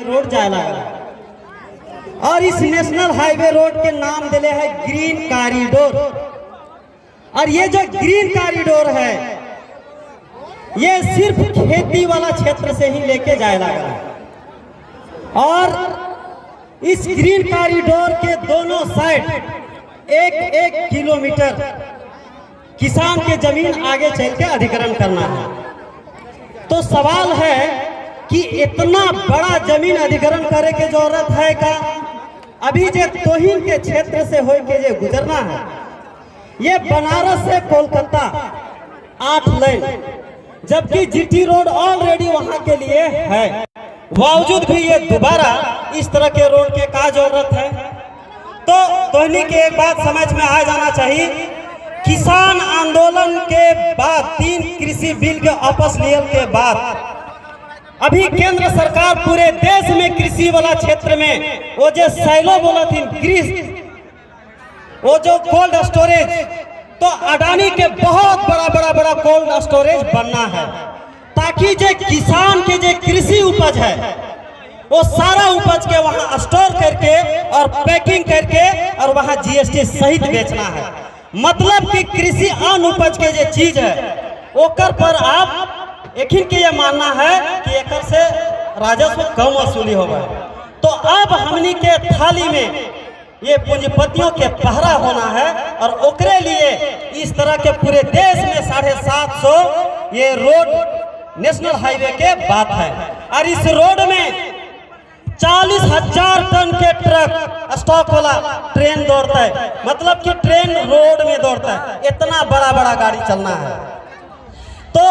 Road जाए लगा और इस नेशनल हाईवे रोड के नाम दिले है ग्रीन कॉरिडोर। और ये जो ग्रीन कॉरिडोर है ये सिर्फ खेती वाला क्षेत्र से ही लेके जाए लगा और इस ग्रीन कॉरिडोर के दोनों साइड एक एक किलोमीटर किसान के जमीन आगे चल के अधिग्रहण करना है। तो सवाल है कि इतना बड़ा जमीन अधिग्रहण करे के जरूरत है का? अभी जो तोहिन के क्षेत्र से हो के जो गुजरना है ये बनारस से कोलकाता 8 लाइन, जबकि जीटी रोड ऑलरेडी वहां के लिए है, बावजूद भी ये दोबारा इस तरह के रोड के का जरूरत है? तो तोहनी के एक बात समझ में आ जाना चाहिए, किसान आंदोलन के बाद 3 कृषि बिल के वापस लियल के बाद अभी केंद्र सरकार पूरे देश में कृषि वाला क्षेत्र में वो जो सैलो बोला थी वो जो कोल्ड स्टोरेज, तो अडानी के बहुत बड़ा कोल्ड स्टोरेज बनना है ताकि जो किसान के जो कृषि उपज है वो सारा उपज के वहां स्टोर करके और पैकिंग करके और वहां जीएसटी सहित बेचना है। मतलब कि कृषि अन्न उपज के जो चीज है ओकर पर आप एक के ये मानना है कि एक से राजस्व कम वसूली होगा। तो अब हमनी के थाली में ये पूंजीपतियों के पहरा होना है और ओकरे लिए इस तरह के पूरे देश में 750 ये रोड नेशनल हाईवे के बात है। और इस रोड में 40,000 टन के ट्रक स्टॉक वाला ट्रेन दौड़ता है, मतलब कि ट्रेन रोड में दौड़ता है, इतना बड़ा गाड़ी चलना है। तो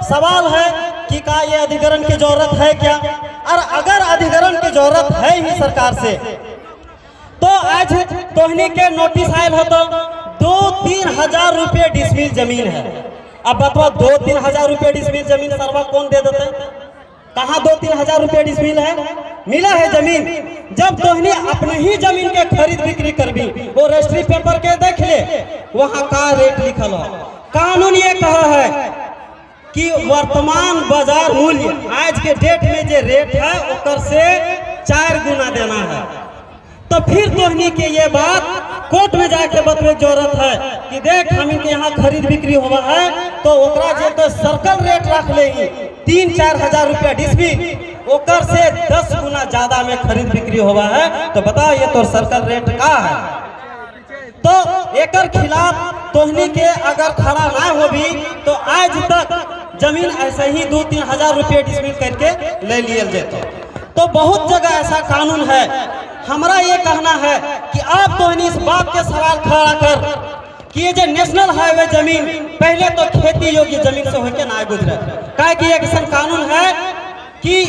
सवाल है कि का ये अधिग्रहण की जरूरत है क्या? और अगर अधिग्रहण की जरूरत है ही सरकार से तो आज तोहनी के नोटिस आयल है तो 2-3 हजार रुपये डिसमिल जमीन है। अब बताओ 2-3 हजार रुपये डिसमिल जमीन सरवा कौन दे देते? कहाँ 2-3 हजार रुपये डिसमिल है? मिला है जमीन। जब तोहनी अपने ही जमीन के खरीद बिक्री करबी वो रजिस्ट्री पेपर के देख ले वहां का रेट लिखल हो। कानून ये कहा है कि वर्तमान बाजार मूल्य आज के डेट में जो रेट है उकर से 4 गुना देना है। तो फिर तोहनी के ये बात कोर्ट में जाके बतवे जरूरत है कि देख हम इनके यहाँ खरीद बिक्री हुआ है तो ओकरा जे तो सर्कल रेट रख लेगी 3-4 हजार रुपया डिसमिल, ओकर से 10 गुना ज्यादा में खरीद बिक्री हुआ है। तो बताओ ये तो सर्कल रेट का है? तो एकर खिलाफ तोहनी के अगर खड़ा ना हो भी तो आज तक जमीन ऐसे ही 2-3 हजार रुपये डिसमिल करके ले लिया जाता। तो बहुत जगह ऐसा कानून है। हमारा ये कहना है कि आप तोहनी इस बात के सवाल खड़ा कर कि ये जो नेशनल हाईवे जमीन पहले तो खेती योग्य जमीन से होकर ना गुजरे, काहे कि एक ऐसा कानून है कि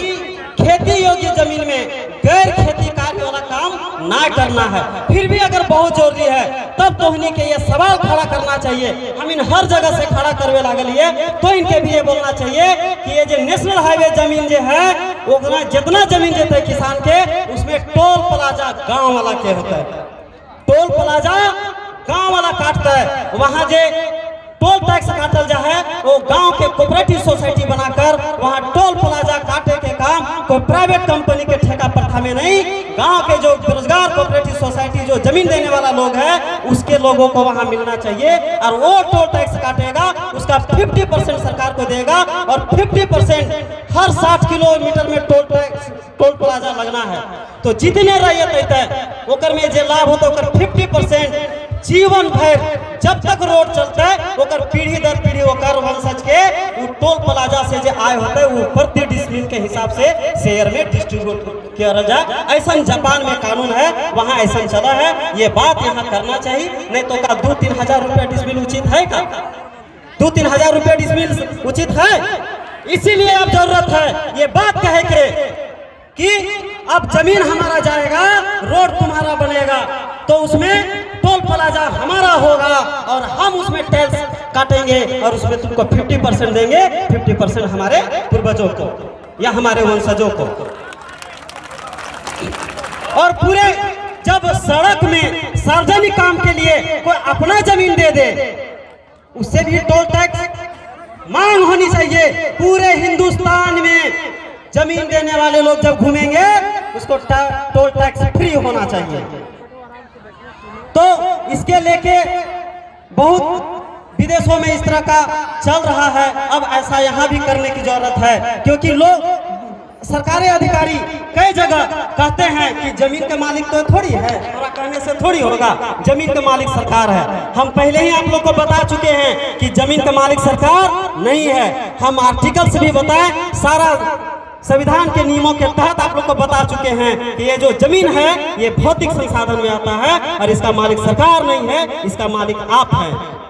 खेती योग्य जमीन में गैर खेती कार्य वाला काम ना करना है। फिर भी अगर बहुत जरूरी है तब तोहनी के ये सवाल खड़ा करना चाहिए। हम इन हर जगह से खड़ा करवे लागल है तो इनके भी ये बोलना चाहिए कि ये जो नेशनल हाईवे जमीन जो है वो जितना जमीन देते है किसान के उसमें टोल प्लाजा गाँव वाला के होता है। टोल प्लाजा गाँव वाला काटता है, वहाँ जे टोल टैक्स काटल जा है वो गांव के कोऑपरेटिव सोसाइटी बनाकर वहां टोल प्लाजा काटे के काम कोई प्राइवेट कंपनी के ठेका प्रथा में नहीं, गांव के जो बेरोजगार कोऑपरेटिव सोसाइटी जो जमीन देने वाला लोग है उसके लोगों को वहां मिलना चाहिए। और वो टोल टैक्स काटेगा उसका 50% सरकार को देगा और 50% हर 60 किलोमीटर में टोल प्लाजा लगना है। तो जितने रैयत है ओकर में जो लाभ होता है 50% जीवन भर जब तक रोड चलता है ओकर पीढ़ी दर पीढ़ी ओकर वंशज के वो टोल प्लाजा से जो आय होता है वो प्रति डिसमिल के हिसाब से शेयर में डिस्ट्रीब्यूट किया जाए। ऐसा जापान में कानून है, वहाँ ऐसा चला है। ये बात यहाँ करना चाहिए, नहीं तो का 2-3 हजार रुपया डिसमिल उचित है का? 2-3 हजार रुपया डिसमिल उचित है? इसीलिए अब जरूरत है ये बात कहे के कि अब जमीन हमारा जाएगा रोड तुम्हारा बनेगा तो उसमें टोल प्लाजा हमारा होगा और हम उसमें टैक्स काटेंगे और उसमें तुमको 50% देंगे, 50% हमारे पूर्वजों को या हमारे वंशजों को। और पूरे जब सड़क में सार्वजनिक काम के लिए कोई अपना जमीन दे दे उससे भी टोल टैक्स मांग होनी चाहिए। पूरे हिंदुस्तान में जमीन देने वाले लोग जब घूमेंगे उसको टोल टैक्स फ्री होना चाहिए। तो इसके लेके बहुत विदेशों में इस तरह का चल रहा है। अब ऐसा यहाँ भी करने की जरूरत है, क्योंकि लोग सरकारी अधिकारी कई जगह कहते हैं कि जमीन के मालिक तो थोड़ी है, थोड़ा कहने से थोड़ी होगा, जमीन के मालिक सरकार है। हम पहले ही आप लोग को बता चुके हैं कि जमीन का मालिक सरकार नहीं है। हम आर्टिकल से भी बताएं, सारा संविधान के नियमों के तहत आप लोग को बता चुके हैं कि ये जो जमीन है ये भौतिक संसाधन में आता है और इसका मालिक सरकार नहीं है, इसका मालिक आप हैं।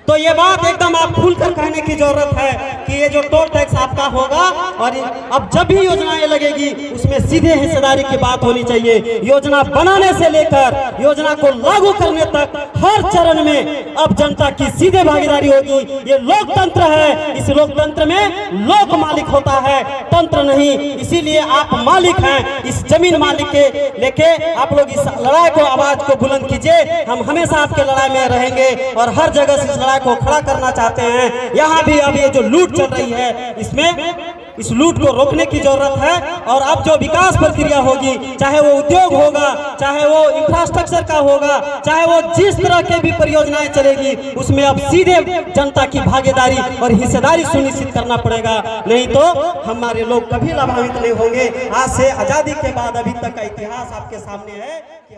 तो ये बात एकदम आप खुलकर कहने की जरूरत है कि ये जो टोल टैक्स आपका होगा, और अब जब भी योजनाएं लगेगी उसमें सीधे हिस्सेदारी की बात होनी चाहिए। योजना बनाने से लेकर योजना को लागू करने तक हर चरण में अब जनता की सीधे भागीदारी होगी। ये लोकतंत्र है, इस लोकतंत्र में लोक मालिक होता है, तंत्र नहीं। इसीलिए आप मालिक हैं। इस जमीन मालिक के लेके आप लोग इस लड़ाई को, आवाज को बुलंद कीजिए। हम हमेशा आपके लड़ाई में रहेंगे और हर जगह से इस लड़ाई को खड़ा करना चाहते हैं। यहाँ भी अब ये जो लूट चल रही है, इसमें इस लूट को रोकने की जरूरत है। और अब जो विकास प्रक्रिया होगी, चाहे वो उद्योग होगा, चाहे वो इंफ्रास्ट्रक्चर का होगा, चाहे वो जिस तरह के भी परियोजनाएं चलेगी, उसमें अब सीधे जनता की भागीदारी और हिस्सेदारी सुनिश्चित करना पड़ेगा, नहीं तो हमारे लोग कभी लाभान्वित नहीं होंगे। आज से आजादी के बाद अभी तक का इतिहास आपके सामने है कि